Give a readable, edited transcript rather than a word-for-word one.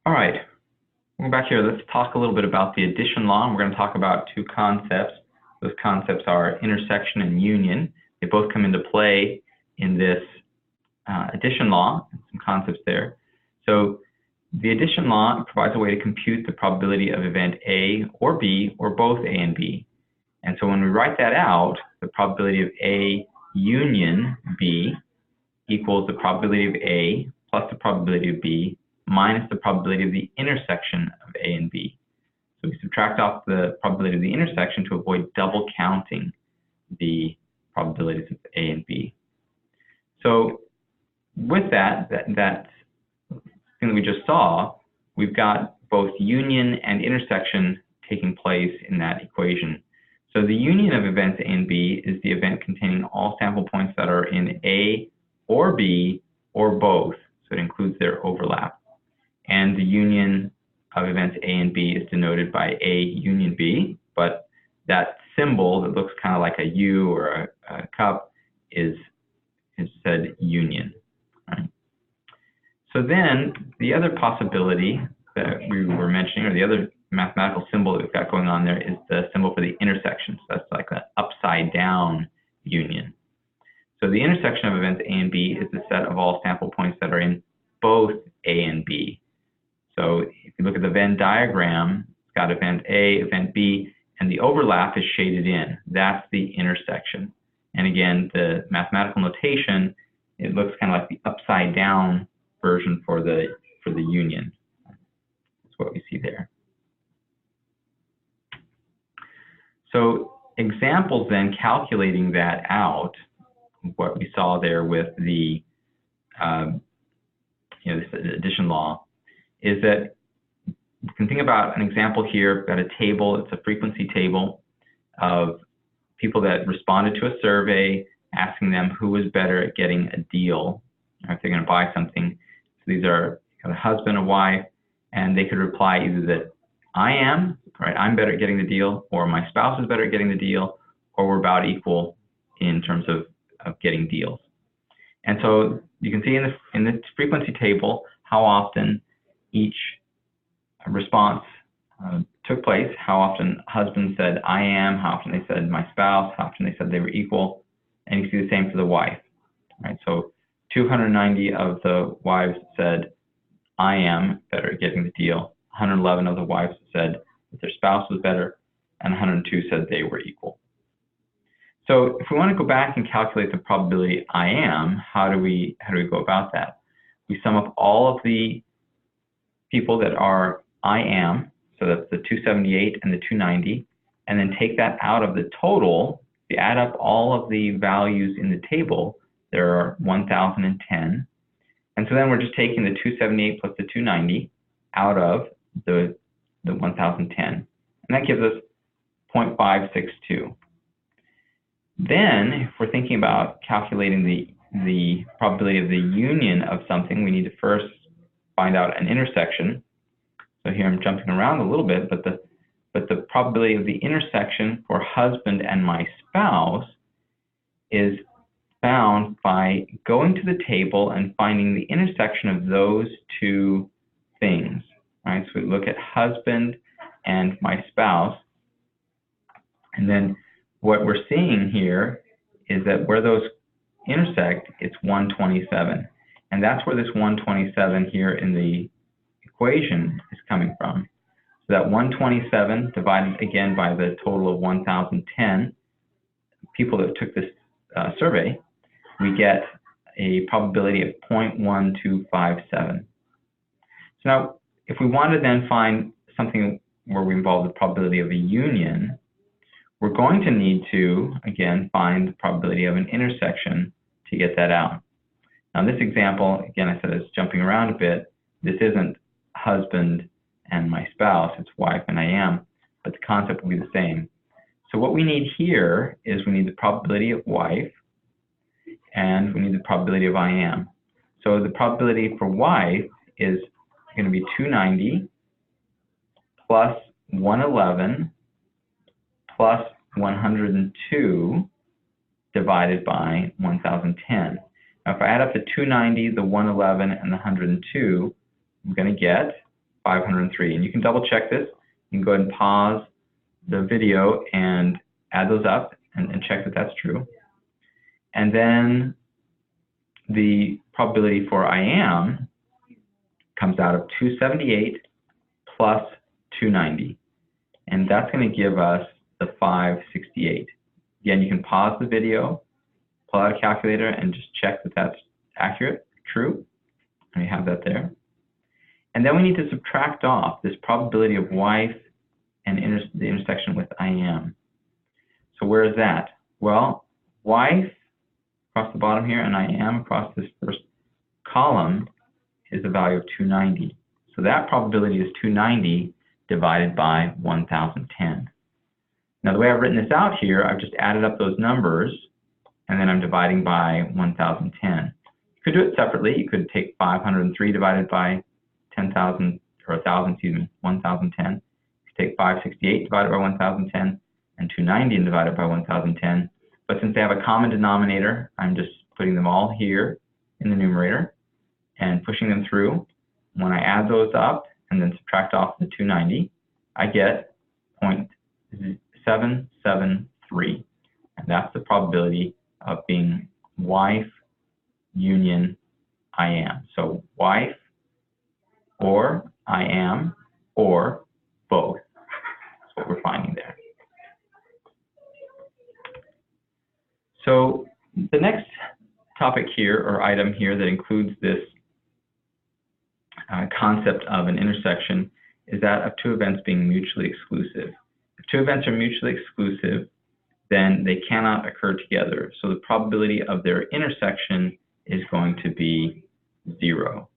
All right, we're back here. Let's talk a little bit about the addition law. We're going to talk about two concepts. Those concepts are intersection and union. They both come into play in this addition law, some concepts there. So the addition law provides a way to compute the probability of event A or B or both A and B. And so when we write that out, the probability of A union B equals the probability of A plus the probability of B minus the probability of the intersection of A and B. So we subtract off the probability of the intersection to avoid double counting the probabilities of A and B. So with that thing that we just saw, we've got both union and intersection taking place in that equation. So the union of events A and B is the event containing all sample points that are in A or B or both. So it includes their overlap. And the union of events A and B is denoted by A union B, but that symbol that looks kind of like a U or a cup is said union. Right? So then the other possibility that we were mentioning, or the other mathematical symbol that we've got going on there, is the symbol for the intersection. So that's like an upside down union. So the intersection of events A and B is the set of all sample points that are in both A and B. So if you look at the Venn diagram, it's got event A, event B, and the overlap is shaded in. That's the intersection. And again, the mathematical notation, it looks kind of like the upside down version for the union. That's what we see there. So examples then calculating that out, what we saw there with the this addition law, is that you can think about an example here. We've got a table, it's a frequency table of people that responded to a survey asking them who was better at getting a deal, or if they're going to buy something. So these are a husband, a wife, and they could reply either that I am, right, I'm better at getting the deal, or my spouse is better at getting the deal, or we're about equal in terms of getting deals. And so you can see in the frequency table how often each response took place, how often husband said I am, how often they said my spouse, how often they said they were equal, and you see the same for the wife. Right? So 290 of the wives said I am better at getting the deal, 111 of the wives said that their spouse was better, and 102 said they were equal. So if we want to go back and calculate the probability I am, how do we go about that? We sum up all of the people that are I am, so that's the 278 and the 290, and then take that out of the total. If you add up all of the values in the table, there are 1,010. And so then we're just taking the 278 plus the 290 out of the 1,010. And that gives us 0.562. Then, if we're thinking about calculating the probability of the union of something, we need to first find out an intersection. So here I'm jumping around a little bit, but the probability of the intersection for husband and my spouse is found by going to the table and finding the intersection of those two things. Right? So we look at husband and my spouse, and then what we're seeing here is that where those intersect, it's 127. And that's where this 127 here in the equation is coming from. So that 127 divided again by the total of 1,010 people that took this survey, we get a probability of 0.1257. So now, if we want to then find something where we involve the probability of a union, we're going to need to, again, find the probability of an intersection to get that out. Now, in this example, again, I said it's jumping around a bit. This isn't husband and my spouse, it's wife and I am, but the concept will be the same. So what we need here is we need the probability of wife, and we need the probability of I am. So the probability for wife is going to be 290 plus 111 plus 102 divided by 1,010. Now, if I add up the 290, the 111, and the 102, I'm going to get 503. And you can double check this. You can go ahead and pause the video and add those up and check that that's true. And then the probability for I am comes out of 278 plus 290. And that's going to give us the 568. Again, you can pause the video, pull out a calculator, and just check that that's accurate, true. And we have that there. And then we need to subtract off this probability of wife and the intersection with I am. So where is that? Well, wife across the bottom here and I am across this first column is a value of 290. So that probability is 290 divided by 1010. Now the way I've written this out here, I've just added up those numbers and then I'm dividing by 1010. You could do it separately. You could take 503 divided by 10,000, or 1,000, excuse me, 1010. You could take 568 divided by 1010 and 290 and divided by 1010. But since they have a common denominator, I'm just putting them all here in the numerator and pushing them through. When I add those up and then subtract off the 290, I get 0.773. And that's the probability of being wife union I am. So wife or I am or both. That's what we're finding there. So the next topic here, or item here, that includes this concept of an intersection is that of two events being mutually exclusive. If two events are mutually exclusive, then they cannot occur together. So the probability of their intersection is going to be 0.